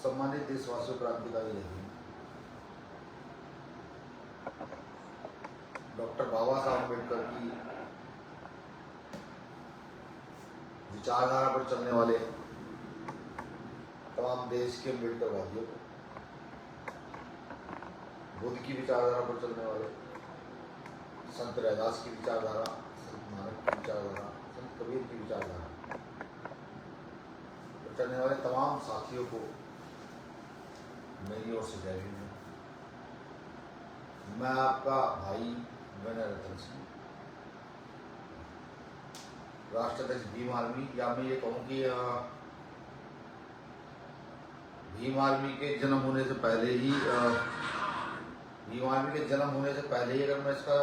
सम्मानित देशवासियों, क्रांतिकारी रहे डॉक्टर बाबा साहब अम्बेडकर की विचारधारा पर चलने वाले तमाम देश के अम्बेडकरवादियों को, बुद्ध की विचारधारा पर चलने वाले संत रैदास की विचारधारा, संत नानक की विचारधारा, संत कबीर की विचारधारा पर चलने वाले तमाम साथियों को मेरी ओर से जय हिंद। मैं आपका भाई विनय रतन सिंह, राष्ट्राध्यक्ष भीम आर्मी, या मैं ये कहूँ कि भीम आर्मी के जन्म होने से पहले ही अगर मैं इसका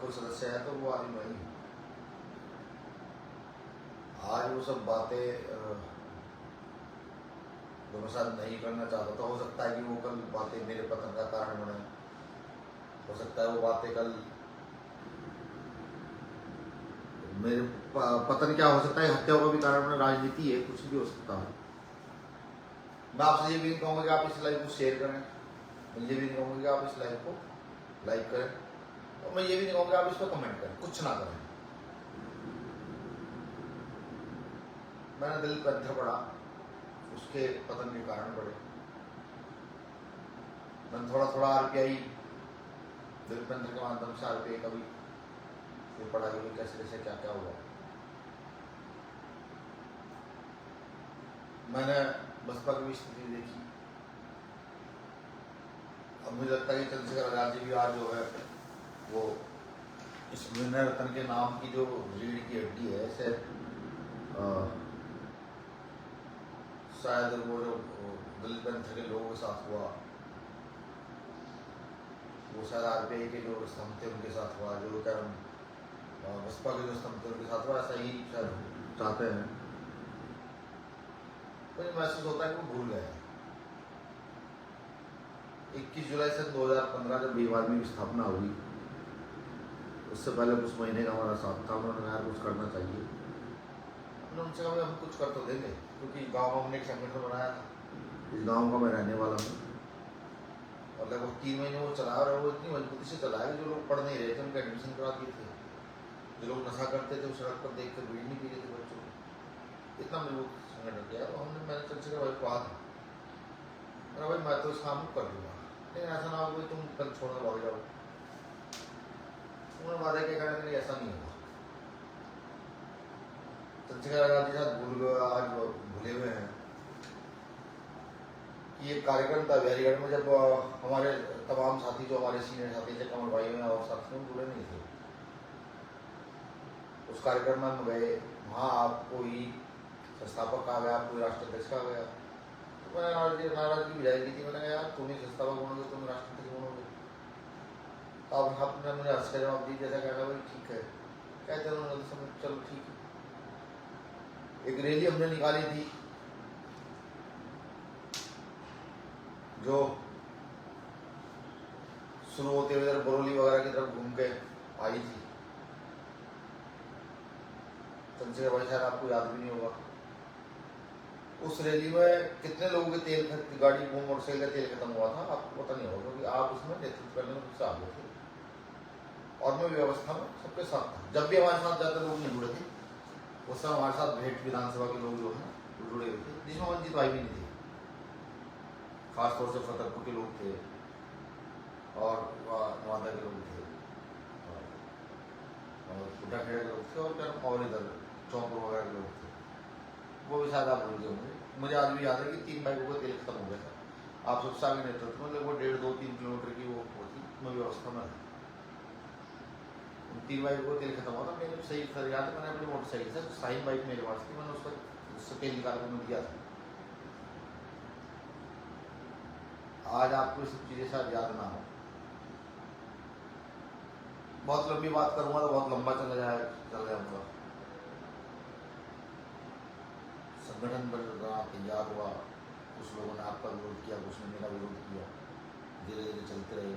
कोई सदस्य है तो वो आदमी वही है। आज वो सब बातें जो मैं शायद नहीं करना चाहता था, हो सकता है कि वो कल बातें मेरे पतन का कारण बने, हो सकता है वो बातें कल मेरे पतन क्या हो सकता है, हत्याओं का भी कारण बने, राजनीति है, कुछ भी हो सकता है। मैं आपसे ये भी नहीं कहूँगा कि आप इस लाइव को शेयर करें, मैं ये भी नहीं कहूँगा कि आप इस लाइव को लाइक करें, और मैं ये भी नहीं कहूँगा कि आप इस पर कमेंट करें, कुछ ना करें। मैंने दिल पत्थर पड़ा, उसके पतन के कारण पड़े। मैंने थोड़ा थोड़ा आरपीआई दिल पत्थर के माध्यम से आरपीआई का भी ये पढ़ा कि कैसे कैसे क्या क्या हुआ। मैंने बसपा की भी स्थिति देखी। अब मुझे लगता है कि चंद्रशेखर आजाद जी भी आज जो है वो इस विनय रतन के नाम की जो रीढ़ की हड्डी है, ऐसे शायद वो जो दलित पंथ के लोगों के साथ हुआ, वो शायद आरपीआई के जो स्तंभ थे उनके साथ हुआ, जो क्या बसपा के जो स्तंभ थे उनके साथ हुआ, ऐसा ही शायद चाहते हैं। मुझे महसूस होता है कि वो भूल गए। 21 जुलाई सन 2015 जब भीम आर्मी की स्थापना हुई, उससे पहले कुछ महीने का हमारा साथ था। उन्होंने यार कुछ करना चाहिए, उनसे कहा हम कुछ कर तो देंगे, क्योंकि गांव में हमने एक संगठन बनाया था। इस गांव का मैं रहने वाला हूँ, और लगभग 3 महीने वो चला रहा है। वो इतनी मजबूती से चलाया कि जो लोग पढ़ नहीं रहे थे उनका एडमिशन करा दिए थे, जो लोग नशा करते थे वो सड़क पर देख कर बीड़ी नहीं पी रहे थे बच्चों को, इतना मजबूत संगठन किया। तो हमने मैंने चंद्रशेखर भाई को कहा था, मेरा भाई मैं तो इस काम को कर लूँगा, लेकिन ऐसा ना हो कि तुम कल छोड़कर भाग जाओ। उन्होंने वादे के कारण मेरी ऐसा नहीं होगा। चंद्रशेखर आजाद जी साथ आज भूले हुए हैं कि एक कार्यक्रम था बिहारीगढ़ में, जब हमारे तमाम साथी जो हमारे सीनियर साथी थे, कमल भाई में और साथियों जुड़े नहीं थे, उस कार्यक्रम में हम गए। वहाँ आपको ही संस्थापक कहा गया, आपको राष्ट्राध्यक्ष कहा गया। तो मैंने नाराजगी बुझाई की थी। मैंने कहा यार तुम ही संस्थापक बनोगे, तुम राष्ट्रपति बनोगे। अब आपने मुझे हंस का जवाब दी, जैसा कहना भाई ठीक है, कहते उन्होंने समझ चलो ठीक है। एक रैली हमने निकाली थी जो शुरू होते हुए बरौली वगैरह की तरफ घूम के आई थी। चंद्रशेखर भाई शायद आपको याद भी नहीं होगा, उस रैली में कितने लोगों के तेल गाड़ी मोटरसाइकिल का तेल खत्म हुआ था आपको पता नहीं होगा, क्योंकि आप उसमें नेतृत्व करने में मुझसे आगे थे और मैं व्यवस्था में सबके साथ था। जब भी हमारे साथ जाते लोग नहीं जुड़े थे, उस समय हमारे साथ भेंट विधानसभा के लोग जो हैं वो जुड़े हुए थे, जिसमें वंचित भाई भी नहीं थे। खासतौर से फतेहपुर के लोग थे और नवादा के लोग थे और उठाखेड़ा के लोग थे और इधर चौंपुर वगैरह के लोग थे। वो भी शायद आप भूल गए होंगे। मुझे आज भी याद है कि 3 बाइकों का तेल खत्म हो गया था। आप सबसे आगे नेतृत्व में लगभग 1.5, 2, 3 किलोमीटर की वो होती व्यवस्था में 3 बाइकों का तेल खत्म हुआ था। मैंने सही सर याद है, मैंने अपनी मोटरसाइकिल से साइन बाइक मेरे पास थी, मैंने उसका तेल निकाल कर दिया था। आज आपको ये सब चीज़ें शायद याद ना हो। बहुत लंबी बात करूंगा तो बहुत लंबा चल जाऊंगा। संगठन बना, तैयार हुआ, कुछ लोगों ने आपका विरोध किया, कुछ ने मेरा विरोध किया, धीरे धीरे चलते रहे,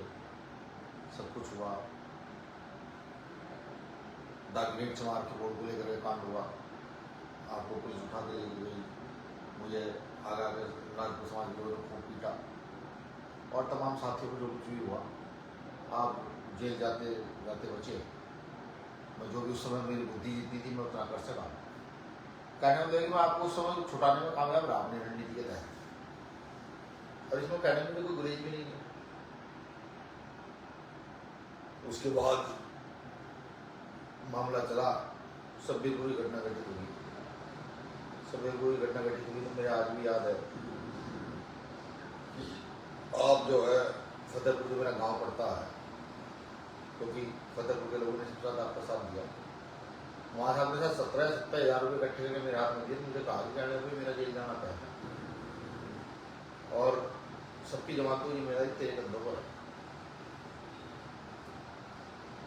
सब कुछ हुआ। दागनेट चमार के बोर्ड को लेकर कांड हुआ, आपको पुलिस उठा के ले गई, मुझे आगे आगे राजपूत समाज के लोगों ने खूब पीटा और तमाम साथियों को जो कुछ भी हुआ। आप जेल जाते जाते बचे। मैं जो भी उस समय मेरी बुद्धि जितनी थी मैं उतना कर सका। कहने में मैं आपको उस समय छुटाने में कामयाब रहा अपनी रणनीति के तहत, और इसमें कहने में कोई गुरेज भी नहीं है। उसके बाद मामला चला, सब बेगुरी घटना घटित हुई। सब बेगुरी घटना घटित हुई तो मुझे आज भी याद है कि आप जो है फतेहपुर जो मेरा गांव पड़ता है, क्योंकि फतेहपुर के लोगों ने सबसे ज़्यादा आपका साथ दिया। वहाँ साहब के साथ 70,000 रुपये इकट्ठे करके मेरे हाथ में दिए। मुझे कहा कि जाने भाई मेरा जेल जाना तय है, और सबकी जमात को ये मेरा तेरे कंधों पर है।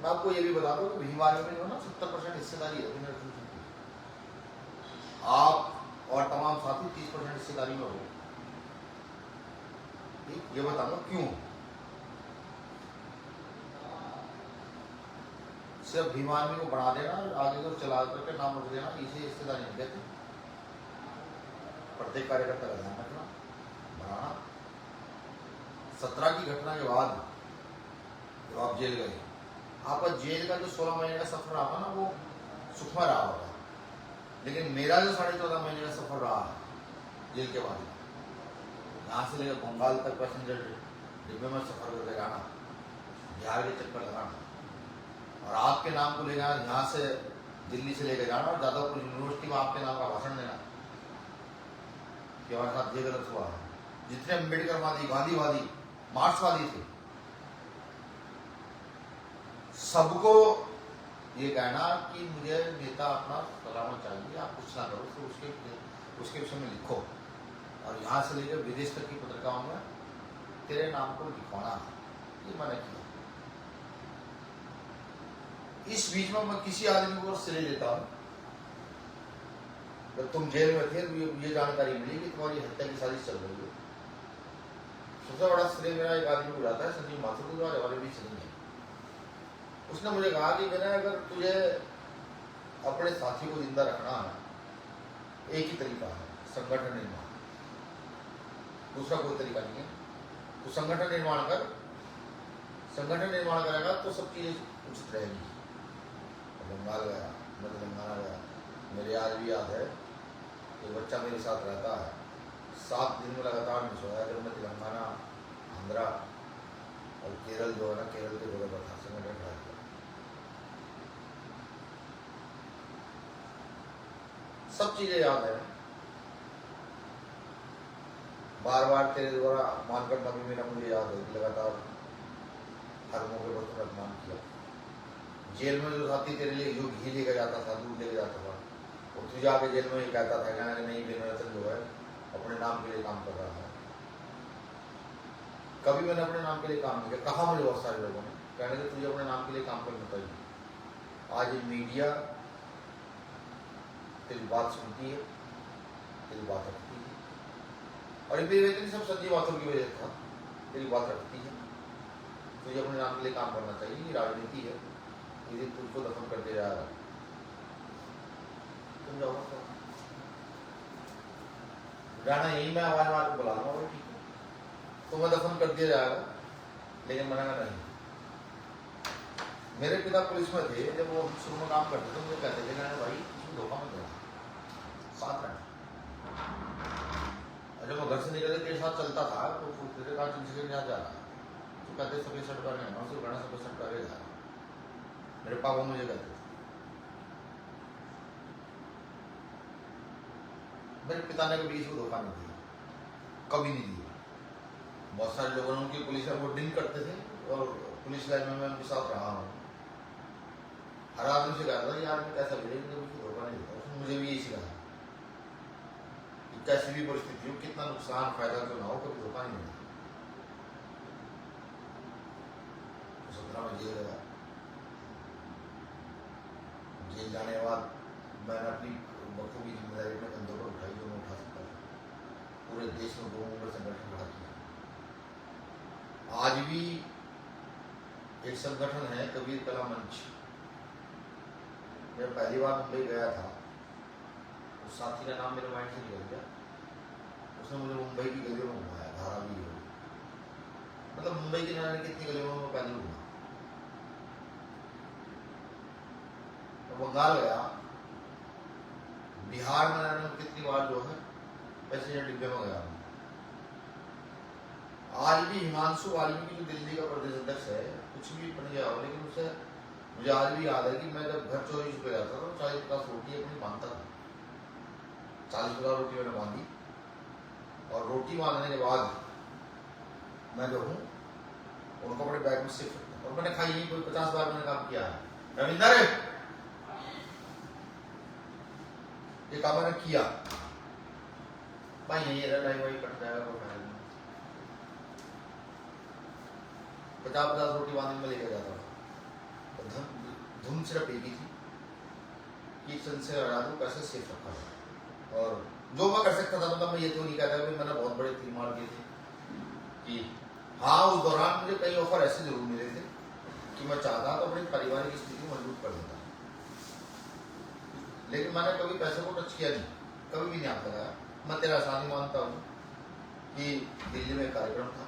मैं आपको ये भी बता दूं कि भीमवार में जो ना 70% हिस्सेदारी है आप और तमाम साथी 30% हिस्सेदारी में हो। ये बताऊंगा क्यों। सिर्फ भीमार्मी को बढ़ा देना, आगे को चला करके नाम रख देना, इसे हिस्सेदारी नहीं कहते। प्रत्येक कार्यकर्ता का ध्यान रखना, बढ़ाना। 17 की घटना के बाद जब आप जेल गए, आपका जेल का जो 16 महीने का सफर रहा ना वो सुखमय रहा होगा, लेकिन मेरा जो 14.5 महीने का सफर रहा है जेल के बाद, यहाँ से लेकर बंगाल तक पैसेंजर डिब्बे में सफर करके जाना, बिहार के चक्कर लगाना, और आपके नाम को ले जाना यहाँ से दिल्ली से लेकर जाना, और जादवपुर यूनिवर्सिटी में आपके नाम का भाषण देना कि हमारे साथ ये गलत हुआ है। जितने अम्बेडकरवादी, गांधीवादी, मार्क्सवादी थे, सबको ये कहना कि मुझे नेता अपना सलामत चाहिए, आप कुछ ना करो तो उसके विषय में लिखो, और यहाँ से लेकर विदेश तक की पत्रिकाओं में तेरे नाम को लिखवाना, ये मैंने किया। इस बीच में मैं किसी आदमी को श्रेय लेता हूँ। जब तुम जेल में थे ये जानकारी मिली कि तुम्हारी हत्या की साजिश चल रही है, सबसे बड़ा श्रेय मेरा एक आदमी को जाता है, संजीव माथुर, जो हमारे बीच नहीं है। उसने मुझे कहा कि मैंने अगर तुझे अपने साथी को जिंदा रखना है, एक ही तरीका है, संगठन निर्माण, दूसरा कोई तरीका नहीं है। तो संगठन निर्माण कर, संगठन निर्माण करेगा तो सब चीजें उचित रहेगी। बंगाल गया, मैं तेलंगाना गया, मेरे आज भी याद है एक बच्चा मेरे साथ रहता है, 7 दिन में लगातार नहीं सोया। जब मैं तेलंगाना, आंध्रा और केरल जो है ना, केरल के जगह पर था, संगठन रहा। सब चीजें याद है, बार बार तेरे द्वारा अपमान करना भी मेरा मुझे याद है कि लगातार हर मौके पर तुमने अपमान किया। जेल में जो साथी तेरे लिए जो घी लेकर जाता था, दूध लेकर जाता था, वो तुझे आके जेल में ये कहता था कि नहीं बेनरतन जो है अपने नाम के लिए काम कर रहा है। कभी मैंने अपने नाम के लिए काम नहीं किया। कहा मुझे बहुत सारे लोगों ने, कहने कि तुझे अपने नाम के लिए काम करना चाहिए। आज मीडिया तेरी बात सुनती है, तेरी बात रखती है, और ये सब संजीव माथुर की वजह था, तेरी बात रखती है। तुझे अपने नाम के लिए काम करना चाहिए, ये राजनीति है, ये तुझको दफन कर दे जा रहा है। तुम जाओ जाना, यही मैं आवाज मार के बुला लूंगा, ठीक है, तुम्हें दफन कर दिया जाएगा। लेकिन मैंने कहा नहीं। मेरे पिता पुलिस में थे, जब वो शुरू में काम करते थे मुझे कहते थे भाई इसमें धोखा मत देना, साथ रहना। और जब मैं घर से निकल के साथ चलता था तो तेरे कहा तुमसे जा रहा है, तो कहते सफेद शर्ट पहने, मैं उसे कहना सफेद शर्ट पहने जा रहा। मेरे पापा मुझे कहते थे। मेरे पिता ने कभी इसको धोखा नहीं दिया, कभी नहीं दिया। बहुत सारे लोगों ने उनकी पुलिस में वो ड्रिंक करते थे, और पुलिस लाइन में मैं उनके साथ रहा हूँ। हर आदमी से कहता था यार मैं कैसा मिलेगा, धोखा नहीं देता। उसने मुझे भी यही सिखाया कि कैसी भी परिस्थिति हो, कितना नुकसान फायदा तो ना हो, कभी धोखा नहीं देता। 17 में जेल गया। जेल जाने के बाद मैंने अपनी बखूबी जिम्मेदारी अपने कंधों पर उठाई, जो मैं उठा सकता था। पूरे देश में 2 नंबर संगठन खड़ा किया। आज भी एक संगठन है कबीर कला मंच। जब पहली बार मुंबई गया था, उस साथी का नाम मेरे माइंड से निकल गया। उसने मुझे मुंबई की गलियों में घुमाया, धारावी हो, मतलब मुंबई की नानी कितनी गलियों में पैदल घुमा। तो बंगाल गया, बिहार में मैंने कितनी बार जो है पैसेंजर डिब्बे में गया। आज भी हिमांशु वाल्मीकि जो दिल्ली का प्रदेश अध्यक्ष है, कुछ भी बन गया हो, लेकिन उसे मुझे आज भी याद है कि मैं जब घर चोरी पे जाता था, 40-50 रोटी अपनी बांधता था। 40-50 रोटी मैंने बांधी, और रोटी बांधने के बाद मैं जो हूँ उनको अपने बैग में शिफ्ट करता, और मैंने खाई नहीं, कोई 50 बार मैंने काम किया है। रविंदर ये काम मैंने किया भाई, नहीं लाई वाई कट जाएगा तो 50-50 रोटी बांधने में लेकर जाता था। धुन सिर्फ एक ही थी कि चंद से हटा दूं, कैसे सेफ रखा जाए। और जो मैं कर सकता था, मतलब मैं ये तो नहीं कहता कि मैंने बहुत बड़े तीर मार दिए थे कि हाँ, उस दौरान मुझे कई ऑफर ऐसे जरूर मिले थे कि मैं चाहता तो अपनी पारिवारिक स्थिति मजबूत कर देता, लेकिन मैंने कभी पैसे को टच किया नहीं, कभी भी नहीं हाथ लगाया। मैं तेरा आसानी मानता हूँ कि दिल्ली में कार्यक्रम था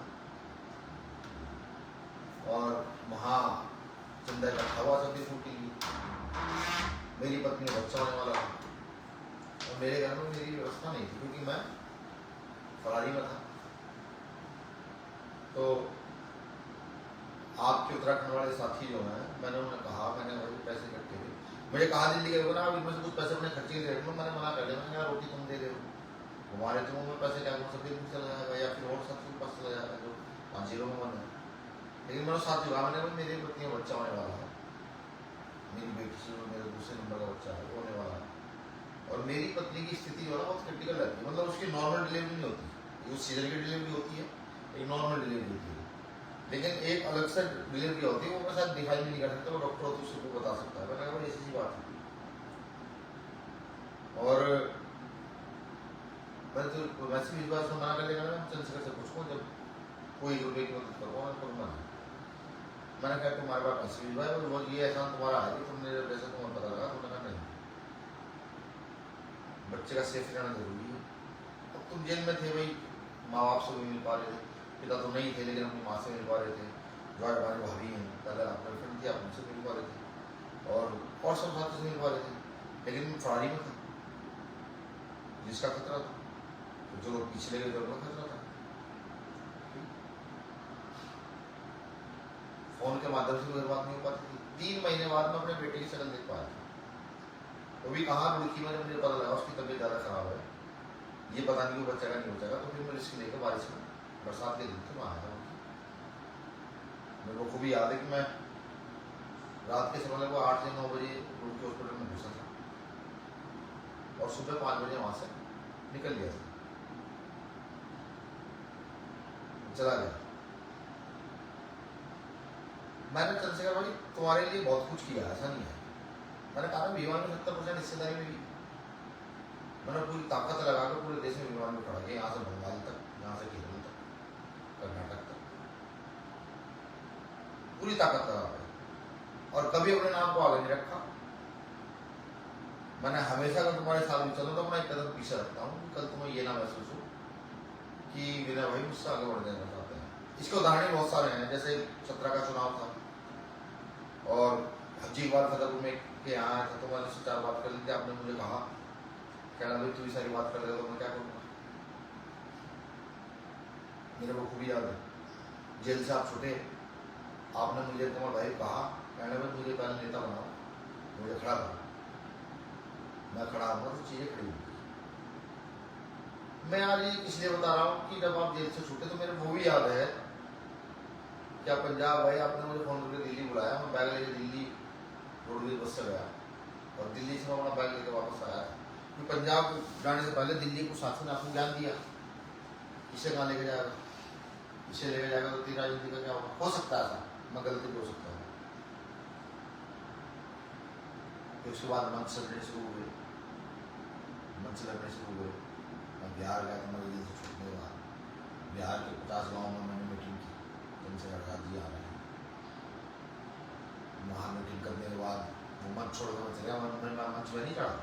और वहाँ चंदा इकट्ठा हुआ, सभी फूटी ली, मेरी पत्नी बच्चा होने वाला था, और मेरे घर में मेरी व्यवस्था नहीं थी क्योंकि मैं फरारी में था। तो आपके उत्तराखंड वाले साथी जो हैं, मैंने उन्हें कहा, मैंने वही पैसे इकट्ठे थे, मुझे कहा दिल्ली के ना इनमें से कुछ पैसे अपने खर्चे के लिए रख लो। मैंने मना कर दिया, मैंने कहा रोटी तुम दे हो, हमारे तुम में पैसे क्या करो, सभी दिन चला जाएगा या फिर और साथी के पास चला जाएगा जो 5 में बन है। लेकिन मैंने साथ जुड़ा, मैंने मेरी पत्नी का बच्चा होने वाला है, मेरी बेटी से मेरे दूसरे नंबर का बच्चा है होने वाला है, और मेरी पत्नी की स्थिति जो है बहुत क्रिटिकल रहती है, मतलब उसकी नॉर्मल डिलीवरी नहीं होती, वो सीजन की डिलीवरी होती है, एक नॉर्मल डिलीवरी होती है, लेकिन एक अलग से डिलीवरी होती है, वो मेरे साथ डिफाइन भी नहीं कर सकता, वो डॉक्टर होती है उसको बता सकता है। मैंने कहा ऐसी सी बात है, और मैं तो वैसे भी इस बात से मना कर देगा, चंद्रशेखर से पूछूँ जब कोई रुपये की मदद करूँगा करूँगा। मैंने कहा तुम्हारे पास पैसे भिजवाए और वो ये एहसान तुम्हारा है कि तुमने पैसे तुम्हें पता लगा, तुमने कहा नहीं, बच्चे का सेफ रहना जरूरी है। अब तुम जेल में थे भाई, माँ बाप से भी मिल पा रहे थे, पिता तो नहीं थे लेकिन अपनी माँ से मिल पा रहे थे, जो हमारी भाभी हैं, पहले आप गर्लफ्रेंड थी, आप उनसे मिल पा रहे थे, और सब साथी से मिल पा रहे थे, लेकिन फरारी में था जिसका खतरा था, तो जो लोग पीछे लगे उनका खतरा था। फोन के माध्यम से कोई बात नहीं हो पाती थी। 3 महीने बाद में अपने बेटे की शक्ल देख पाया था, वो भी कहाँ रुड़की में, मुझे पता लगा उसकी तबीयत ज़्यादा खराब है, ये पता नहीं वो बच्चा का नहीं बचेगा, तो फिर मैं रिस्क लेकर बारिश में, बरसात के दिन थे, वहाँ आया था। मेरे को खूब याद है कि मैं रात के समय लगभग 8 से 9 बजे रुड़की हॉस्पिटल में घुसा था और सुबह 5 बजे वहाँ से निकल गया था, चला गया। मैंने चंद्रशेखर भाई तुम्हारे लिए बहुत कुछ किया, ऐसा नहीं है। मैंने कहा विमान में 70% हिस्सेदारी मिली, मैंने पूरी ताकत लगाकर पूरे देश में विमान में उठा के, यहाँ से बंगाल तक, यहाँ से केरल तक, कर्नाटक तक, पूरी ताकत लगा पाई, और कभी अपने नाम को आगे नहीं रखा। मैंने हमेशा अगर तुम्हारे साथ भी चलूँ तो मैं एक कदम पीछे रखता हूँ कि कल तुम्हें ये ना महसूस हो कि विनय भाई मुझसे आगे बढ़ जाना चाहते हैं। इसके उदाहरण बहुत सारे हैं, जैसे 17 का चुनाव था और हजी बार फतेहपुर में के यहाँ आया था, तो मैंने उससे 4 बात कर ली थी, आपने मुझे कहा कहना भाई तू सारी बात कर रहे हो तो मैं क्या करूँगा। मेरे को खूब याद है, जेल से आप छूटे, आपने मुझे कुमार भाई कहा, कहने में मुझे पहले नेता बनाओ, मुझे खड़ा करो, मैं खड़ा हुआ तो चीज़ें खड़ी हुई। मैं आज ये इसलिए बता रहा हूँ कि जब आप जेल से छूटे तो मेरे वो भी याद है, क्या पंजाब भाई आपने मुझे फ़ोन करके दिल्ली बुलाया, मैं बैग लेके दिल्ली रोडवेज बस से गया और दिल्ली से मैं अपना बैग लेके वापस आया। कि पंजाब जाने से पहले दिल्ली को शासन ने आपको ज्ञान दिया, इसे कहाँ लेके जाएगा, इसे लेके जाएगा तो तेरी राजनीति का क्या होगा। हो सकता है ऐसा, मैं गलती भी हो सकता हूँ। फिर उसके बाद मंच से लड़ने शुरू हुए, मंच से लड़ने शुरू हुए। मैं बिहार गया था, मेरे दिल से छूटने के बाद बिहार के 50 गाँव में मैंने मीटिंग की, चंद्रशेखर आज़ाद जी आ रहे हैं। वहाँ मीटिंग करने के बाद वो मंच छोड़कर मैं चला, मैं मंच में नहीं चढ़ा।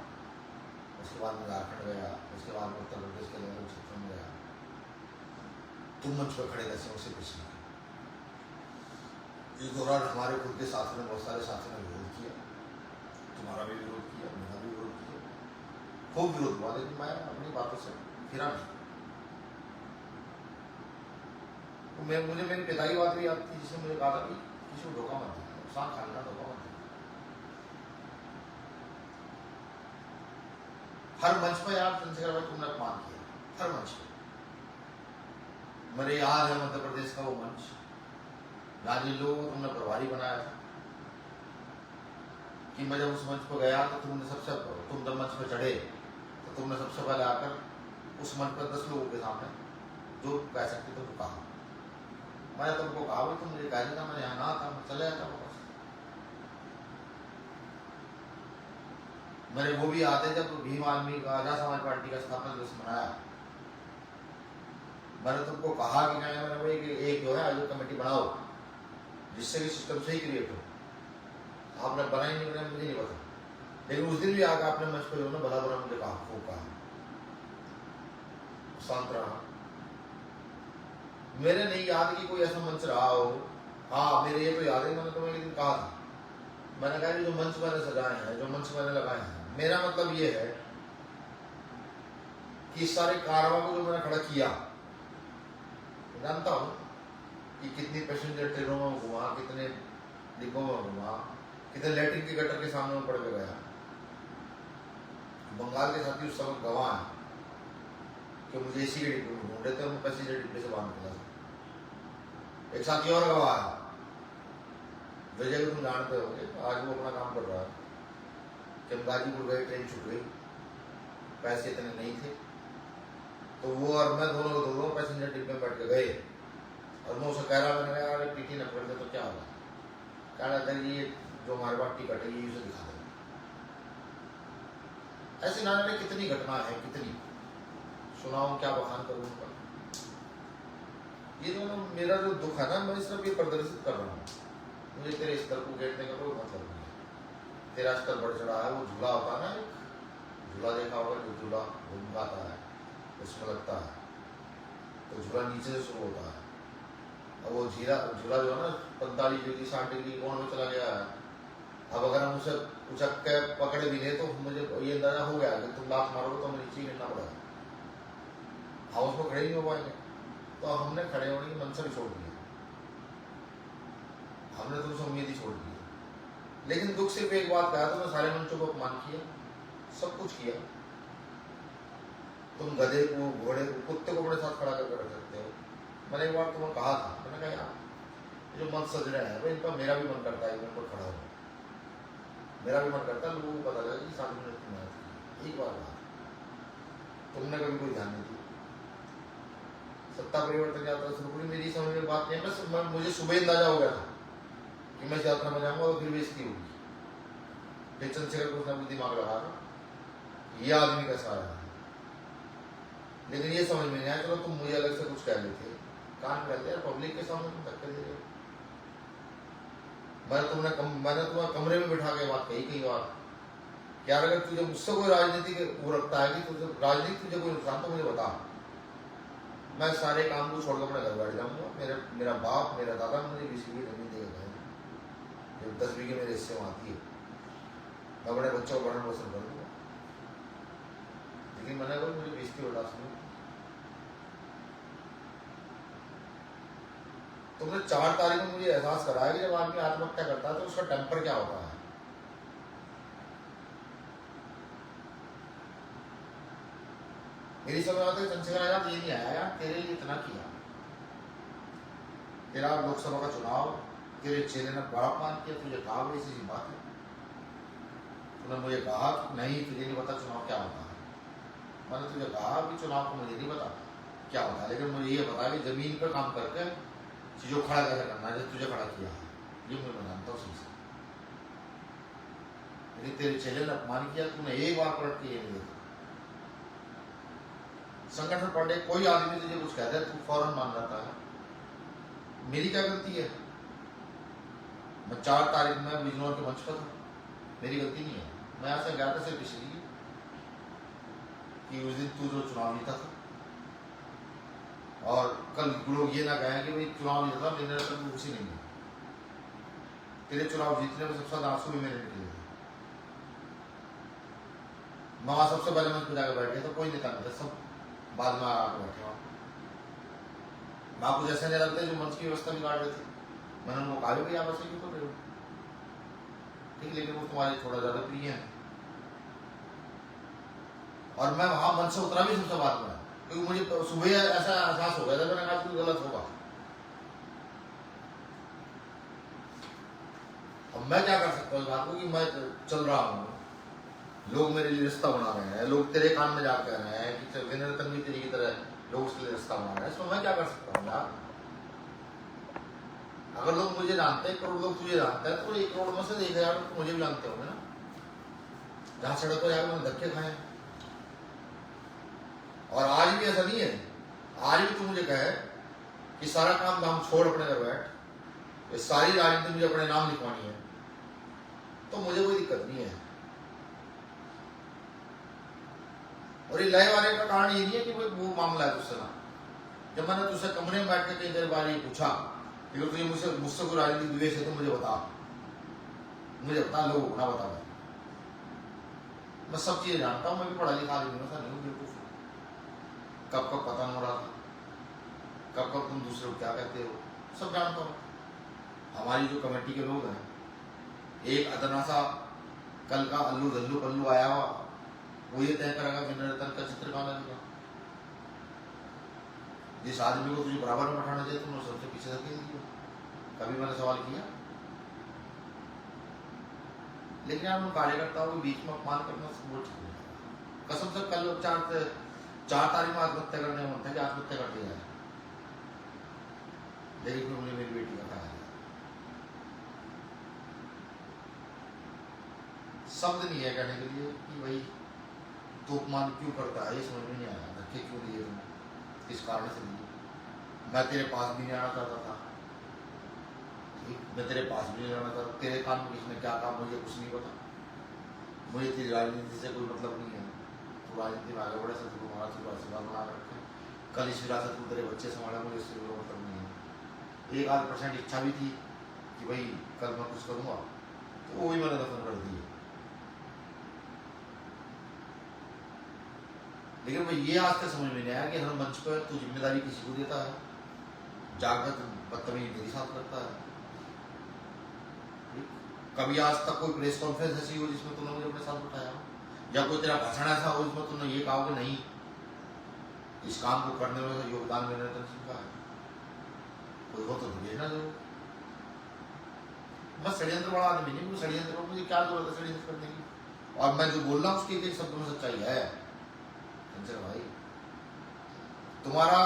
उसके बाद मैं झारखंड गया, उसके बाद मैं उत्तर प्रदेश के लेवल क्षेत्र में गया, तुम मंच पर खड़े कैसे उसे कुछ नहीं। इस दौरान हमारे खुद के साथियों ने, बहुत सारे साथियों ने विरोध किया, तुम्हारा भी विरोध किया, मेरा भी विरोध किया, खूब विरोध हुआ, लेकिन मैं अपनी बातों से फिरा नहीं। तो मुझे मेरी पिता की बात भी याद थी, जिसने मुझे कहा था कि किसी को धोखा मत देना, नुकसान खाने का धोखा मत देना। हर मंच पर यार चंद्रशेखर भाई तुमने अपमान किया, हर मंच पर। मेरे याद है मध्य प्रदेश का वो मंच, जहाँ जिन लोगों को तुमने प्रभारी बनाया था, कि मैं जब उस मंच पर गया तो तुम जब मंच पर चढ़े तो तुमने सबसे पहले आकर उस मंच पर 10 लोगों के सामने जो कह सकते थे वो कहा। मैं तुमको कहा भाई तुम मुझे कह देता, मैंने यहाँ ना था, मैं चले जाता वापस। मेरे वो भी याद है जब भीम आर्मी का, आजाद समाज पार्टी का स्थापना दिवस मनाया, मैंने तुमको कहा कि मैंने भाई कि एक जो है आयोग कमेटी बनाओ जिससे कि सिस्टम सही क्रिएट हो। आपने बनाई नहीं बनाई मुझे नहीं पता, लेकिन उस दिन भी आकर आपने मंच पर जो ना भला बुरा मुझे कहा, खूब कहा, शांत रहा। मेरे नहीं याद कि कोई ऐसा मंच रहा हो। हाँ मेरे ये तो याद है, मैंने तुम्हें एक दिन कहा था, मैंने कहा कि जो मंच मैंने सजाए हैं, जो मंच मैंने लगाए हैं, मेरा मतलब ये है कि इस सारे कारवां को जो मैंने खड़ा किया, जानता हूँ कि कितनी पैसेंजर ट्रेनों में घुमा, कितने डिब्बों में घुमा, कितने लैट्रिन के गटर के सामने में पड़ के गया। बंगाल के साथी उस समय गवाह है कि मुझे एसी के डिब्बे में ढूंढे थे, मैं पैसेंजर डिब्बे से बाहर निकला था। एक साथी और गवाह है, विजय को तुम जानते होंगे, आज वो अपना काम कर रहा है, कि हम गाजीपुर गए, ट्रेन छूट गई, पैसे इतने नहीं थे, तो वो और मैं दोनों पैसेंजर डिब्बे में बैठ के गए, और मैं उसे कह रहा, मैंने कहा यार टीटी न पकड़ दे तो क्या होगा, कह रहा था ये जो हमारे पास टिकट है ये उसे दिखा दे। ऐसी ना जाने कितनी घटना है, कितनी सुनाऊं, क्या बखान करूं उनका। ये दोनों मेरा जो दुख है ना, मैं सिर्फ ये प्रदर्शित कर रहा हूँ, मुझे तेरे स्तर को घेरने का कोई मतलब नहीं है। तेरा स्तर बढ़ चढ़ा है, वो झूला होता है ना, एक झूला देखा होगा, जो झूला घूमता है उसमें लगता है, तो झूला नीचे से शुरू होता है, और वो झूला जो है ना 45 डिग्री 60 डिग्री कोण में चला गया है। अब अगर हम उसे उचक के पकड़े भी ले तो मुझे ये अंदाजा हो गया कि तुम लात मारोगे तो हमें नीचे ही गिरना पड़ेगा, हम उसको खड़े नहीं हो पाएंगे। तो हमने खड़े होने की मंशा भी छोड़ दी, हमने तो उसे उम्मीद ही छोड़ दी। लेकिन दुख सिर्फ एक बात कहा, तुमने सारे मंचों को अपमान किया, सब कुछ किया। तुम गधे को, घोड़े को, कुत्ते को अपने साथ खड़ा करके रख सकते हो। मैंने एक बार तुम्हें कहा था, मैंने कहा यार जो मंच सज रहे हैं इन पर मेरा भी मन करता है कि उन पर खड़ा हो, मेरा भी मन करता है लोगों को पता लगे कि 7 मिनट की मेहनत की। एक बार कहा, तुमने कभी कोई ध्यान नहीं दिया। सत्ता परिवर्तन यात्रा शुरू हुई, मेरी समझ में बात नहीं है, मुझे सुबह अंदाजा हो गया था कि मैं इस यात्रा में जाऊंगा और फिर बेइज्जती होगी। फिर चंद्रशेखर को उसने दिमाग लगा ये आदमी कैसा आया, लेकिन ये समझ में नहीं आया, चलो तुम मुझे अलग से कुछ कह लेते, कान कहते यार पब्लिक के सामने तुम धक्के दे रहे। मैंने तुम्हें कमरे में बिठा के बात कही कई बार, यार अगर तुझे मुझसे कोई राजनीति वो रखता है कि तुझे राजनीति तुझे कोई नुकसान तो मुझे बता, मैं सारे काम को छोड़कर अपने घर बैठ जाऊंगा। मेरा बाप, मेरा दादा मुझे 20 बीघे जमीन दे गए, जब 10 बीघे मेरे हिस्से में आती है, मैं अपने बच्चों को भरण पोषण कर दूंगा। लेकिन मैंने कहा मुझे बेइज्जती बर्दाश्त नहीं। तुमने 4 तारीख को मुझे एहसास कराया कि जब आदमी आत्महत्या करता है तो उसका टेम्पर क्या होता है। मेरी समझ आता है चंद्रशेखर आजाद ये नहीं आया यार, तेरे लिए इतना किया, तेरा लोकसभा का चुनाव, तेरे चेहरे ने बड़ा अपमान किया, तुझे कहा भी ऐसी बात है, तूने मुझे कहा नहीं तुझे नहीं पता चुनाव क्या होता है। मैंने तुझे कहा कि चुनाव को मुझे नहीं पता क्या होता है, लेकिन मुझे ये पता है कि जमीन पर काम करके चीजों खड़ा कैसे करना है, तुझे खड़ा किया है ये मैं जानता हूँ सही से। लेकिन तेरे चेहरे ने अपमान किया, तूने एक बार पलट के ये नहीं देखा। संगठन पढ़े कोई आदमी तुझे कुछ कहता है तू फौरन मान जाता है, मेरी क्या गलती है। मैं 4 तारीख में बिजनौर के मंच पर था, मेरी गलती नहीं है। मैं यहाँ से गया था सिर्फ इसलिए कि उस दिन तू जो चुनाव जीता था, और कल कल लोग ये ना कहें कि भाई चुनाव जीता मेरे रतन उसी नहीं है। तेरे चुनाव जीतने में सबसे ज्यादा आंसू भी मेरे निकले थे। मैं वहां सबसे पहले मंच पे जाकर बैठ गया तो कोई नेता नहीं था, सब बाद में आकर बैठे वहां। वहां कुछ ऐसे नहीं लगते जो मंच की व्यवस्था बिगाड़ रहे थे। मैंने उनको कहा भी आप ऐसे क्यों कर रहे हो, ठीक, लेकिन वो तुम्हारे थोड़ा ज्यादा प्रिय है। और मैं वहां मंच से उतरा भी सबसे बाद में, क्योंकि मुझे तो सुबह ऐसा एहसास हो गया था, मैंने कहा कुछ गलत होगा। अब मैं क्या कर सकता हूँ इस बात को कि मैं चल रहा हूँ, लोग मेरे लिए रिश्ता बना रहे हैं, लोग तेरे कान में जा कह रहे हैं कि विनय रतन भी तेरी की तरह लोग उसके लिए रिश्ता बना रहे हैं, इसमें मैं क्या कर सकता हूँ यार। अगर लोग मुझे जानते हैं, करोड़ लोग तुझे जानते हैं, तो 1 करोड़ में से 1,000 तो मुझे भी जानते होंगे ना। जहां सड़क पर यार मैंने धक्के खाए। और आज भी ऐसा नहीं है, आज भी तू मुझे कहे कि सारा काम धाम छोड़ अपने घर बैठ, ये सारी राजनीति मुझे अपने नाम लिखवानी है, तो मुझे कोई दिक्कत नहीं है। और ये लय वाले का कारण ये नहीं है कि वो मामला है तुझसे ना। जब मैंने तुझसे कमरे में बैठ कर कई देर बाद ये पूछा कि तुझे मुझसे कोई राजनीतिक द्वेष है तो मुझे बता, लोगों को ना बता। मैं सब चीजें जानता हूँ, मैं भी पढ़ा लिखा आदमी हूँ, ऐसा नहीं हूँ बिल्कुल। कब कब पतन हो रहा था, कब कब तुम दूसरे को क्या कहते हो, सब जानता हूँ। हमारी जो कमेटी के लोग हैं, एक अदना सा कल का अल्लू धल्लू पल्लू आया हुआ, वो ये तय करेगा विनय रतन का चित्र कहाँ लगेगा। जिस आदमी को तुझे बराबर में बैठाना चाहिए तुमने सबसे पीछे धकेल दिया। कभी मैंने सवाल किया? लेकिन यार उन कार्यकर्ताओं के बीच में अपमान करना सब ठीक है। कसम से कल 4 तारीख में आत्महत्या करने मन था कि आत्महत्या कर दिया है, लेकिन फिर उन्हें मेरी बेटी का कहा। शब्द नहीं है कहने के लिए कि भाई तो अपमान क्यों करता है, ये समझ में नहीं आया। धक्के क्यों लिए तुमने, किस कारण से लिए? मैं तेरे पास भी नहीं आना चाहता था, मैं तेरे पास भी नहीं आना चाहता। तेरे कान में किसने क्या कहा मुझे कुछ नहीं पता। मुझे तेरी राजनीति से कोई मतलब नहीं है। तो राजनीति में आगे बढ़े से तुम्हारा आशीर्वाद बना रखे, कल इस विरासत को तेरे बच्चे संभाले, मुझे इससे कोई मतलब नहीं है। 1-8% इच्छा भी थी कि भाई कल मैं कुछ करूँगा, तो वो भी मैंने दफन कर दी है। लेकिन भाई ये आज तक समझ में नहीं आया कि हर मंच पर तू जिम्मेदारी किसी को देता है, जाकर बदतमीजी मेरे साथ करता है। कभी आज तक कोई प्रेस कॉन्फ्रेंस ऐसी हो जिसमें तूने मुझे अपने साथ उठाया, या कोई तेरा भाषण ऐसा हो जिसमें तूने ये कहा कि नहीं इस काम को करने में योगदान विनय रतन सिंह का है, कोई हो तो भेजना जरूर। मैं षड्यंत्र वाला आदमी नहीं, षड्यंत्र पर मुझे क्या जरूरत है षड्यंत्र करने की। और मैं जो बोल रहा हूँ उसके एक शब्द में सच्चाई है। भाई तुम्हारा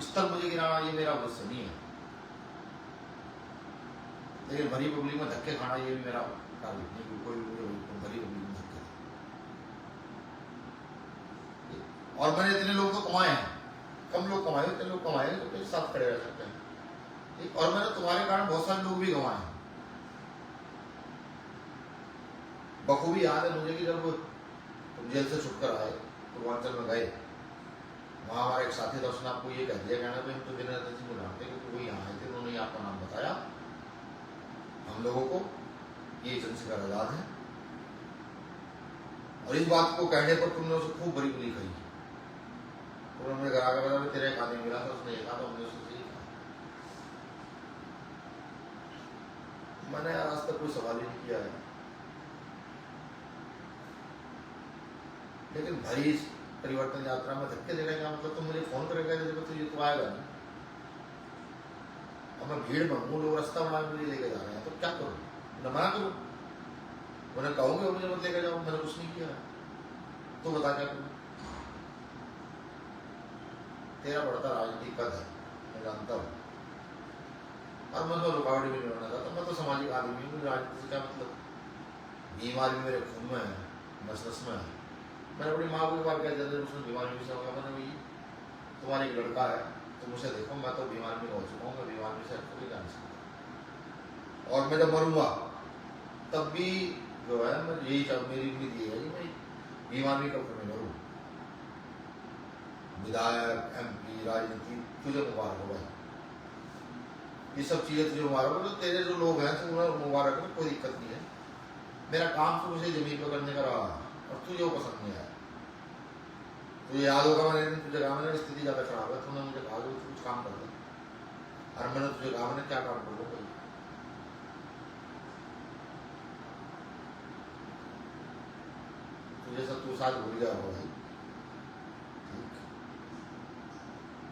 स्तर मुझे गिराना ये मेरा उद्देश्य नहीं है, लेकिन भरी पब्लिक में धक्के खाना ये भी मेरा टारगेट नहीं। कोई भरी पब्लिक में धक्के, और मैंने इतने लोग तो कमाए हैं, कम लोग कमाए, इतने लोग कमाए तो मेरे साथ खड़े रह सकते हैं। और मैंने तुम्हारे कारण बहुत सारे लोग भी गंवाए हैं। बखूबी याद है मुझे कि जब तुम जेल से छुटकर आए पूर्वांचल में गए, वहाँ हमारा एक साथी था, उसने आपको ये कह दिया कहना भाई हम तो विनय रतन सिंह को जानते क्योंकि वो यहाँ आए थे, उन्होंने आपका नाम बताया हम लोगों को, ये चंद्रशेखर आजाद है। और इस बात को कहने पर तुमने उसे खूब बड़ी बुरी कही। तो उन्होंने घर आकर बताया तेरा एक आदमी मिला था, उसने ये कहा, तो हमने उससे यही कहा। मैंने आज तक कोई सवाल ही नहीं किया है, लेकिन भरी परिवर्तन यात्रा में धक्के देने का मतलब तुम मुझे फोन करेगा तो ये तो आएगा नहीं। अब मैं भीड़ में हूँ, लोग रास्ता बना मुझे लेके जा रहे हैं, तो क्या करूँ? मैं मना करूँ? उन्हें कहूँगे मुझे मत लेकर जाओ, मैंने कुछ नहीं किया है, तो बता क्या करूँ? तेरा बढ़ता राजनीतिक कद है, मैं जानता हूँ, और मैं तो रुकावट भी नहीं बनना चाहता। मैं तो सामाजिक आदमी हूँ, मुझे राजनीति से क्या मतलब? बीमारी मेरे खून में है, नस नस में है। मैंने अपनी माँ को बात कह दिया, उसने बीमारी से होगा, मैंने भाई तुम्हारा एक लड़का है, तुम उसे देखो, मैं तो बीमार में हो चुका हूँ, मैं बीमार में से कभी जा नहीं सकता। और मैं जब मरूंगा तब भी जो है मैं यही मेरी उम्मीद ये है कि भाई बीमार भी कब नहीं मरूँ, विधायक, MP, राजनीति, तुझे मुबारक हो भाई। ये सब चीजें तुझे मुबारक हो, जो तेरे जो लोग हैं तो उन्हें मुबारक हो, कोई दिक्कत नहीं है। मेरा काम तो मुझे जमीन पर करने का रहा और तुझे वो पसंद नहीं आया। तुझे याद होगा मैंने तुझे कहा, मैंने स्थिति ज्यादा खराब है, तूने मुझे कहा तू कुछ काम कर दे, और मैंने तुझे कहा मैंने क्या काम करूँ भाई। तुझे सब तू साथ भूल गया होगा भाई।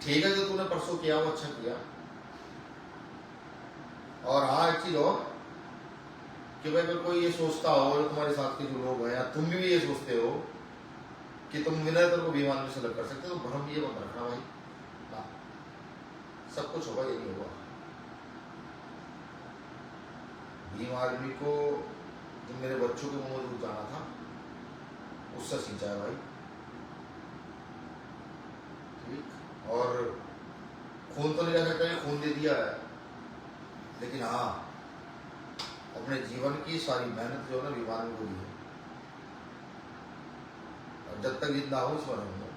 ठीक है, जो तूने परसों किया वो अच्छा किया। और हाँ एक चीज और कि भाई अगर कोई ये सोचता हो, तुम्हारे साथ के जो लोग हैं या तुम भी ये सोचते हो कि तुम विनय को बीमान में सेलेक्ट कर सकते हो, तो भ्रम ये मत रखना भाई। हाँ, सब कुछ होगा, ये नहीं होगा। भीम आर्मी को जो मेरे बच्चों के मुंह में दूध जाना था उससे सींचा है भाई। ठीक, और खून तो नहीं रह सकता, खून दे दिया है, लेकिन हाँ अपने जीवन की सारी मेहनत जो है ना विमान में हुई है, और जब तक जिंदा हूं इस रहूंगा।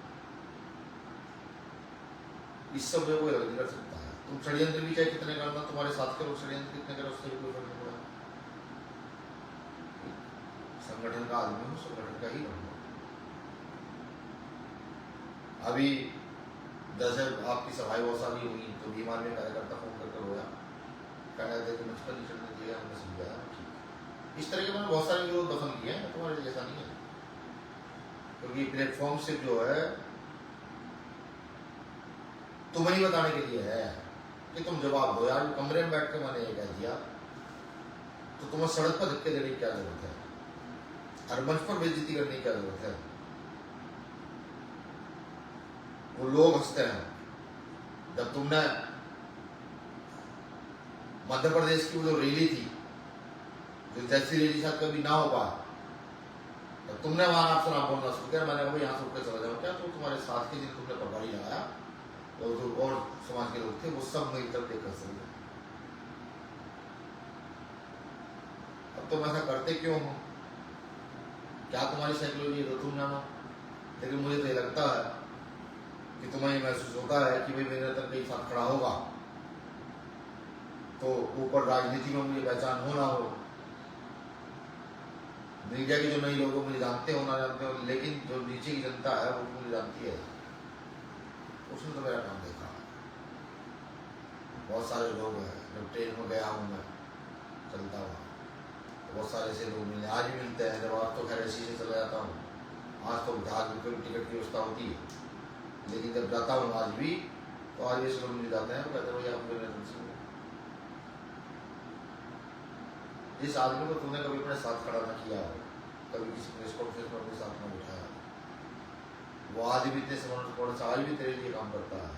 इस सब में कोई अलग नहीं कर सकता है। तुम षड्यंत्र भी चाहे कितने करना, तुम्हारे साथ के लोग षड्यंत्र कितने करो, उससे भी कोई फर्क नहीं पड़ा। संगठन का आदमी हूं, संगठन का ही रहूंगा। अभी जैसे आपकी सभाएं बहुत सारी हुई तो बीमार में कार्यकर्ता फोन करके रोया, कहना थे कि मुझ पर नहीं चढ़ने दिया, हमने समझाया ठीक। इस तरह के मैंने बहुत सारे विरोध दफन किए हैं, तुम्हारे जैसा नहीं है। क्योंकि प्लेटफॉर्म से जो है तुम्हें नहीं बताने के लिए है कि तुम जवाब दो यार। कमरे में बैठ के मैंने ये कह दिया तो तुम्हें सड़क पर धक्के देने की क्या जरूरत है, हर मंच पर बेइज्जती करने की क्या जरूरत है। वो लोग हंसते हैं। जब तुमने मध्य प्रदेश की वो जो रैली थी, जो जैसी रैली शायद कभी ना हो पाए, तो तुमने वहां आपसे ना बोलना शुरू किया। मैंने कहा यहाँ से उठकर चला जाऊँ क्या? तो तुम्हारे साथ के जिन तुमने पगड़ी लगाया और जो और समाज के लोग थे वो सब मेरी तरफ देखकर चले गए। अब तुम ऐसा करते क्यों हो? क्या तुम्हारी साइकोलॉजी है तो तुम जानो, लेकिन मुझे तो ये लगता है कि तुम्हें ये महसूस होता है कि भाई मेरे तक कहीं साथ खड़ा होगा तो ऊपर राजनीति में मुझे पहचान हो ना हो, मीडिया के जो नए लोग मुझे जानते हो ना जानते हो, लेकिन जो नीचे की जनता है वो मुझे जानती है। उसने तो मेरा काम देखा। बहुत सारे लोग हैं, जब ट्रेन में गया हूँ मैं चलता हुआ, बहुत सारे ऐसे लोग मिले, आज भी मिलते हैं। जब आज तो खैर ऐसी से चला जाता हूँ, आज तो जहाज बिल्कुल टिकट की व्यवस्था होती है, लेकिन जब जाता हूँ आज भी तो आज ऐसे लोग मिल जाते हैं तो कहते हैं भैया आप मेरे तुमसे जिस आदमी को तुमने कभी अपने साथ खड़ा ना किया हो, कभी किसी प्रेस कॉन्फ्रेंस में अपने साथ ना बिठाया, वो आज भी इतने समर्पण से आज भी तेरे लिए काम करता है,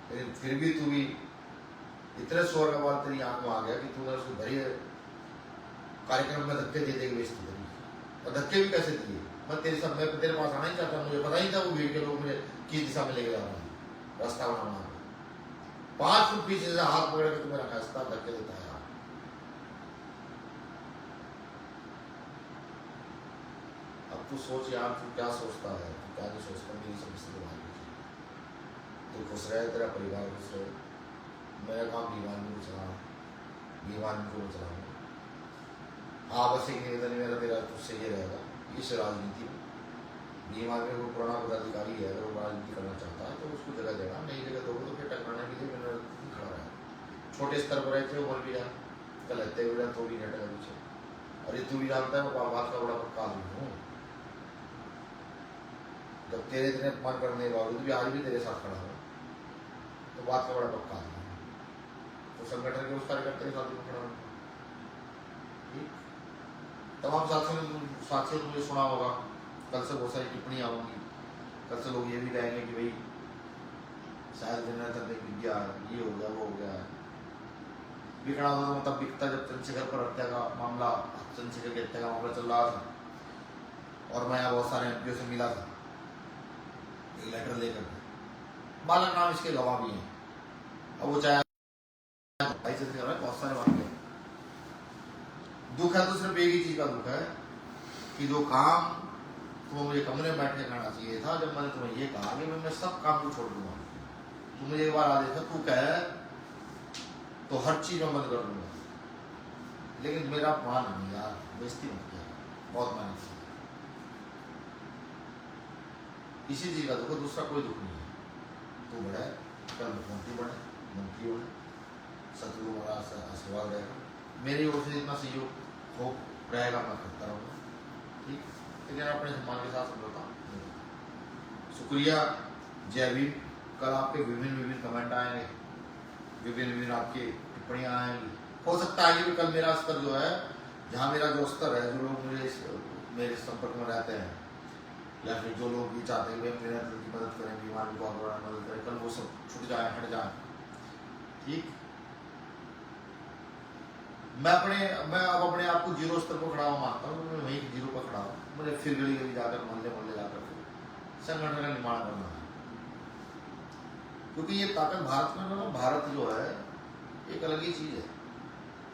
लेकिन फिर भी तू भी इतने शोर का बाद तेरी आंख में आ गया कि तूने उसको भरी कार्यक्रम में धक्के दे के बेचती थी। और धक्के भी कैसे दिए? मैं तेरे पास आना ही चाहता, मुझे पता ही था वो भीड़ के लोग मुझे किस दिशा में लेके जा रहे हैं, रास्ता बनाना। 5 फुट पीछे से हाथ पकड़ के तुम्हें रखा है, धक्के देता है। अब तू सोच यार, तू क्या सोचता है, तू क्या नहीं सोचता, मेरी समझते तो भाई तू खुश रहे, तेरा परिवार खुश रहे। मेरा काम बीमारी को चलाना, बीमारी को चलाना। हाँ बस एक निवेदन मेरा तेरा तुझसे ये रहेगा, इस राजनीति में बीमार में कोई पुराना पदाधिकारी है, अगर वो राजनीति करना चाहता है तो उसको जगह देना, नई जगह दोगे तो फिर टकराने के लिए मेरा खड़ा रहा। छोटे स्तर पर रहते हो बोल भी जाए, कहते हुए तो भी नहीं टका पीछे। और ये तू भी जानता है मैं बात का बड़ा पक्का आदमी हूँ। जब तेरे इतने अपमान करने के बावजूद भी आज भी तेरे साथ खड़ा हो तो बात का बड़ा पक्का आदमी है। तो संगठन के उस कार्यकर्ता के साथ खड़ा हो। तमाम साथियों ने मुझे सुना होगा, कल से बहुत सारी टिप्पणियाँ होंगी, कल से लोग ये भी कहेंगे कि भाई शायद विनय तक विद्या ये हो गया वो हो गया। बिकड़ा हुआ तो मतलब बिकता जब चंद्रशेखर पर हत्या का मामला, चंद्रशेखर की हत्या का मामला चल रहा था और मैं यहाँ बहुत सारे एमपीओ से मिला था एक लेटर लेकर, बालक नाम इसके गवाह भी हैं। अब वो चाहे भाई चंद्रशेखर बहुत सारे मामले दुख है तो सिर्फ एक ही चीज का दुख है कि जो काम तुम्हें मुझे कमरे में बैठ के कहना चाहिए था जब मैंने तुम्हें ये कहा कि मैं सब काम को छोड़ दूंगा। तुम मुझे एक बार आदेश था, तू कह तो हर चीज में बंद कर दूंगा, लेकिन मेरा अपमान नहीं यार, बेइज्जती मत किया, बहुत मेहनत की। इसी चीज का दुख, दूसरा कोई दुख नहीं है। तू बढ़े, कल मुख्यमंत्री बने, मंत्री बने, सतगुरु महाराज से आशीर्वाद रहेगा, मेरी ओर से जितना सहयोग हो रहेगा मैं करता रहूँगा। ठीक, लेकिन अपने सम्मान के साथ समझौता नहीं। शुक्रिया, जय भीम। कल आपके विभिन्न विभिन्न कमेंट आएंगे, विभिन्न विभिन्न आपकी टिप्पणियाँ आएंगी। हो सकता है कि कल मेरा स्तर जो है, जहाँ मेरा जो स्तर है, जो लोग मेरे संपर्क में रहते हैं, या फिर जो लोग भी चाहते हैं कि मेरे की मदद करें, बीमार को मदद करें, कल वो सब छूट जाए, हट जाए। ठीक, मैं अब अपने आप को जीरो स्तर पर खड़ा हुआ मानता हूँ, मैं वहीं जीरो पर खड़ा हूँ। मुझे फिर गली गली जाकर, मोहल्ले मोहल्ले जाकर संगठन का निर्माण करना है, क्योंकि ये ताकत भारत में ना, भारत जो है एक अलग ही चीज है।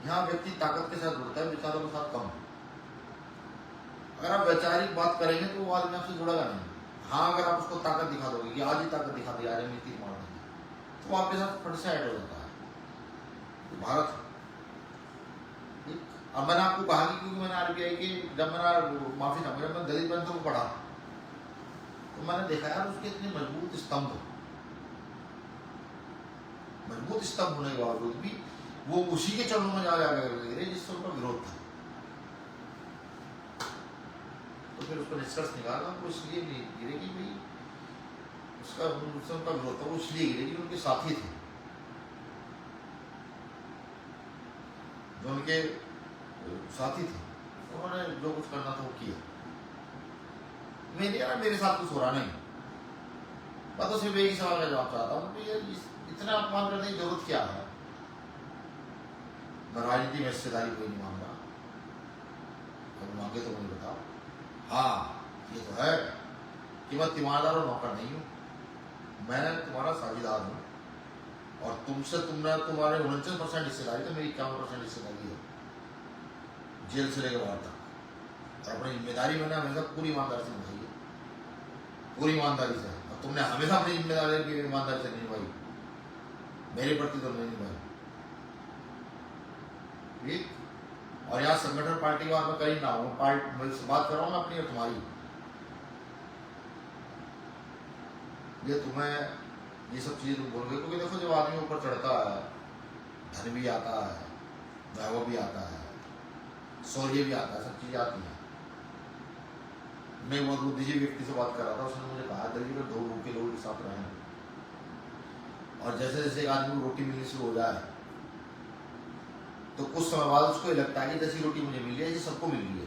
यहाँ व्यक्ति ताकत के साथ जुड़ता है, विचारों के साथ कम। अगर आप वैचारिक बात करेंगे तो वो आदमी आपसे जुड़ेगा नहीं। हाँ, अगर आप उसको ताकत दिखा दोगे कि आज ही ताकत दिखा दी, आज नीति मार देंगे, तो वो आपके साथ फट से ऐड हो जाता है। तो भारत, अब मैंने आपको कहा कि क्योंकि मैंने आरबीआई की, जब मैंने माफी चाहूंगा, जब मैंने दलित बंधु को पढ़ा तो मैंने देखा यार उसके इतने मजबूत स्तंभ होने के बावजूद भी वो उसी के चरणों में जा गिरे जिससे उनका विरोध था। तो फिर उसका निष्कर्ष निकाला, वो इसलिए नहीं गिरे कि भाई उससे उनका विरोध था, वो इसलिए गिरे कि उनके साथी थे, जो उनके साथी थे, उन्होंने जो कुछ करना था वो किया। मेरे साथ कुछ हो रहा नहीं। मैं तो सिर्फ एक ही सवाल का जवाब चाहता हूँ कि ये इतना अपमान करने की जरूरत क्या है। मैं राजनीति में हिस्सेदारी कोई नहीं मांग रहा, अगर मांगे तो मुझे बताओ। हाँ, ये तो है कि मैं तीमारदार और नौकर नहीं हूँ, मैं तुम्हारा साझेदार हूँ, और तुम्हारे 49% हिस्सेदारी, तो मेरी 51% हिस्सेदारी है जेल से लेकर बाहर तक। और अपनी जिम्मेदारी मैंने हमेशा पूरी ईमानदारी से निभाई है, पूरी ईमानदारी से। और तुमने हमेशा अपनी जिम्मेदारी की ईमानदारी से नहीं निभाई, मेरे प्रति तो नहीं निभाई। ठीक, और यहाँ संगठन पार्टी वार में कहीं ना हो, मैं बात कर रहा हूँ अपनी और तुम्हारी। ये तुम्हें ये सब चीजें तुम बोलोगे, क्योंकि देखो जब आदमी ऊपर चढ़ता है, धन भी आता है, वैभव भी आता है, शौर्य भी आता है, सब चीजें आती हैं। मैं बहुत बुद्धिजीवी व्यक्ति से बात कर रहा था, उसने मुझे कहा दिल्ली में 2 भूखे लोगों के साथ रहें, और जैसे जैसे एक आदमी को रोटी मिलनी शुरू हो जाए तो कुछ समय बाद उसको लगता है कि जैसी रोटी मुझे मिल है, सबको मिल रही है,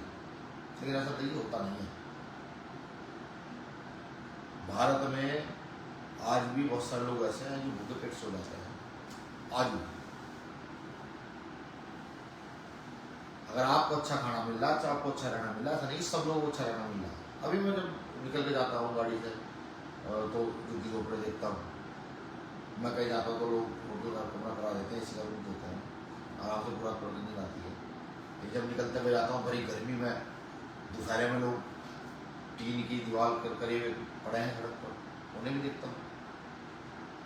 लेकिन ऐसा दिल्ली होता नहीं है। भारत में आज भी बहुत सारे लोग ऐसे हैं जो भूखे पेट सो जाते हैं। आज भी अगर आपको अच्छा खाना मिल रहा है, आपको अच्छा रहना मिल रहा है, ऐसा नहीं सब लोगों को अच्छा रहना मिल रहा है। अभी मैं जब निकल के जाता हूँ गाड़ी से तो झुग्गी झोपड़े देखता हूँ, मैं कहीं जाता हूँ तो लोग होटल का कमरा करा देते हैं, इसी का रूम देते हैं, आराम से पूरा नींद आती है। लेकिन जब निकलते हुए जाता हूँ भरी गर्मी में, दोपहर में लोग टीन की दीवार करे हुए पड़े हैं सड़क पर, उन्हें भी देखता हूँ।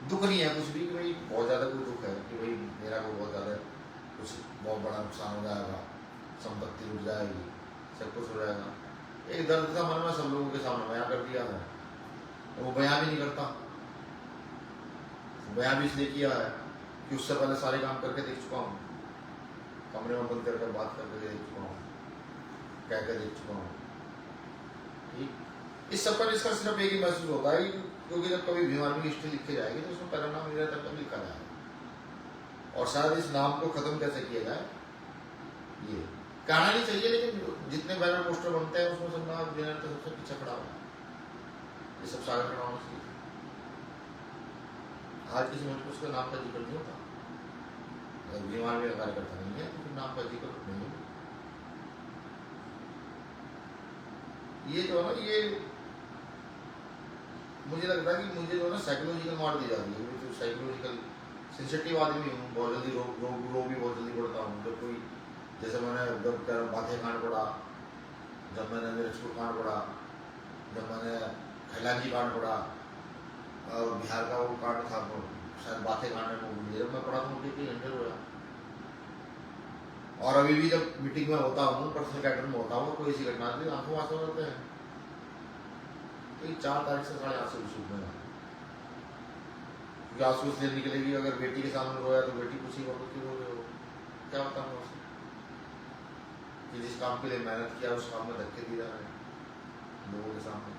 दुख नहीं है कुछ भी कि भाई बहुत ज़्यादा कोई दुख है कि भाई मेरा को बहुत ज़्यादा कुछ बहुत बड़ा नुकसान हो जाएगा, संपत्ति लुट जाएगी, सब कुछ हो जाएगा। एक दर्द था मन में, सब लोगों के सामने बयां कर दिया है, वो बयां भी नहीं करता। बयां भी इसलिए किया है कि उससे पहले सारे काम करके देख चुका हूँ, कमरे में बंद करके बात करके देख चुका हूँ, कह कर देख चुका हूँ। ठीक, इस सब का इसका सिर्फ एक ही महसूस होता है, क्योंकि जब कभी बीमारी की हिस्ट्री लिखी जाएगी तो उसमें पहला नाम मेरा तक लिखा जाएगा, और शायद इस नाम को खत्म कैसे किया जाए ये कहना नहीं चाहिए, लेकिन जितने बैनर पोस्टर बनते हैं उसमें सब नाम तो सबसे पीछे खड़ा हुआ है, ये सब सारे खड़ा होना चाहिए। आज किसी मुझको उसके नाम का जिक्र नहीं होता, अगर बीमार में कार्यकर्ता नहीं है तो फिर नाम का जिक्र नहीं होगा। ये जो है ना, ये मुझे लगता है कि मुझे जो है ना साइकोलॉजिकल मार दी जा रही है, तो साइकोलॉजिकल सेंसिटिव आदमी हूँ, बहुत जल्दी रोग भी बहुत जल्दी बढ़ता हूँ। जब कोई जैसे मैंने जब बातें कांड पड़ा, जब मैंने मेरे स्कूल कांड पड़ा, जब मैंने खैलाजी कांड पढ़ा और बिहार का वो कांड था, शायद बातें कांड में जब मैं पढ़ा तो मुझे कई घंटे रोया। और अभी भी जब मीटिंग में होता हूँ, पर्सनल कैटर में होता हूँ, कोई ऐसी घटना आती है, आंखों आंसू रहते हैं। तो 4 तारीख से 8:30 बजे शूट में क्योंकि आंसू इसलिए निकलेगी, अगर बेटी के सामने रोया तो बेटी पूछेगी बाबू क्यों रो रहे हो, क्या बताऊँ उसे कि जिस काम के लिए मेहनत किया उस काम में धक्के दिया है लोगों के सामने,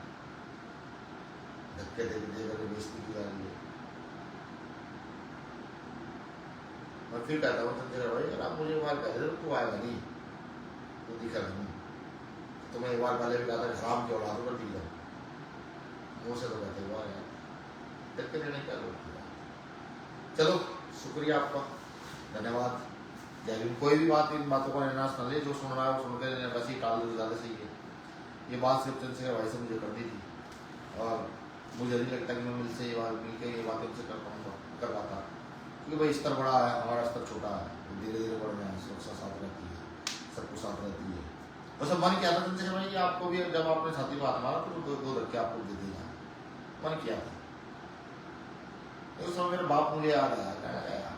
धक्के दे करके बेइज्जती की जा रही है। और फिर कहता हूँ संजय भाई, अगर आप मुझे एक बार कह रहे हो तो आएगा नहीं, तो दिखा नहीं, तो मैं एक बार पहले भी कहा था हराम की औलादों पर दिख जाऊँ, मुँह से तो कहते हुआ यार धक्के देने क्या लोग किया। चलो शुक्रिया आपका, धन्यवाद, जय हिंद। कोई भी बात इन बातों का निर्णय न ले, जो सुन रहा है वो सुनते रहने, बस ही टाल दो ज़्यादा सही है। ये बात सिर्फ चंद्रशेखर भाई से मुझे करनी थी और मुझे नहीं लगता कि मैं मिलसे ये बात मिल के ये बातें उनसे कर पाता, क्योंकि भाई स्तर बड़ा है, हमारा स्तर छोटा है, धीरे धीरे बढ़ रहे हैं, सुरक्षा साथ रहती है, सब कुछ साथ रहती है। बस अब मन किया था चंद्रशेखर भाई कि आपको भी जब आपने छाती पर हाथ मारा तो दो धक्के आपको दे दिया, मन किया था। तो उस समय मेरे बाप मुझे याद आया,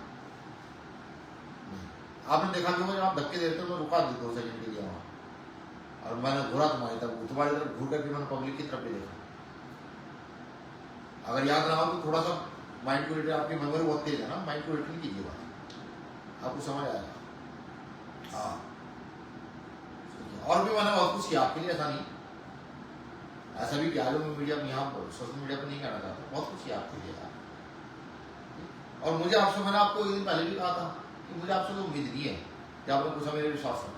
आपने देखा भी होगा जब आप धक्के देते हो तो रुका 2 सेकंड के लिए वहाँ, और मैंने घूरा तुम्हारी तरफ घूर करके मैंने पब्लिक की तरफ भी देखा। अगर याद रहा हो तो थोड़ा सा माइंड को रिटेन, आपकी मेमोरी बहुत तेज है ना, माइंड को रिटेन कीजिए बात, आपको समझ आएगा। हाँ, और भी मैंने बहुत कुछ किया आपके लिए, ऐसा नहीं, ऐसा भी किया जो मैं मीडिया में यहाँ सोशल मीडिया पर नहीं कहना चाहता, बहुत कुछ किया आपके लिए यार। और मुझे आपसे, मैंने आपको एक दिन पहले भी कहा था कि मुझे आपसे तो उम्मीद नहीं है कि आपने कुछ मेरे विश्वास है,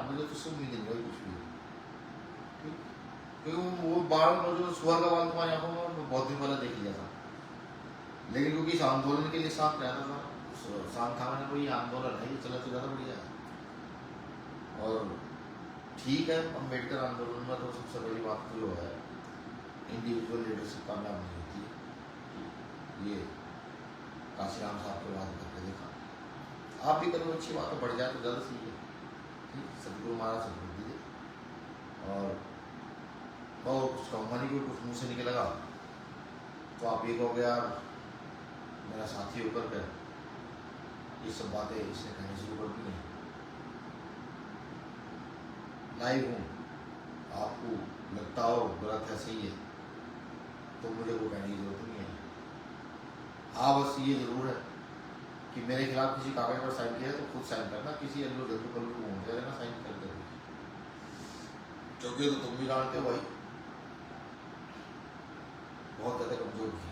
मुझे तो उससे उम्मीद नहीं है कुछ भी, क्योंकि वो बाल जो सुअर का बाल तुम्हारी आंखों में बहुत दिन पहले देख लिया था, लेकिन क्योंकि इस आंदोलन के लिए साथ रहता था, शांत था, मैंने कोई आंदोलन है, ये चला तो ज़्यादा बढ़िया है। और ठीक है, अम्बेडकर आंदोलन में तो सबसे बड़ी बात तो जो है इंडिविजुअल लीडरशिप कामयाब नहीं होती है, ये काशीराम साहब के बात करके देखा। आप भी करो अच्छी बात, बढ़ जाए तो ज़्यादा सही है, ठीक, सदगुरु महाराज सदगुरु दीजिए। और कुछ कहूँगा नहीं, कोई कुछ मुँह से निकलेगा तो आप ये कहोगे यार मेरा साथी होकर के ये सब बातें इसने कहनी शुरू कर दी नहीं। लाइव हूँ, आपको लगता हो गलत है सही है तो मुझे वो कहने की जरूरत नहीं है। हाँ बस ये जरूर है कि मेरे खिलाफ किसी कागज पर साइन किया है तो खुद साइन करना, किसी अल्लू जल्दू कल्लू को होने देना साइन कर दे, क्योंकि तो तुम भी जानते हो भाई बहुत ज़्यादा कमजोर थी।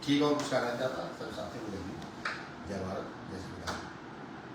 ठीक है, और कुछ कहना चाहता सब साथी बोलेगी।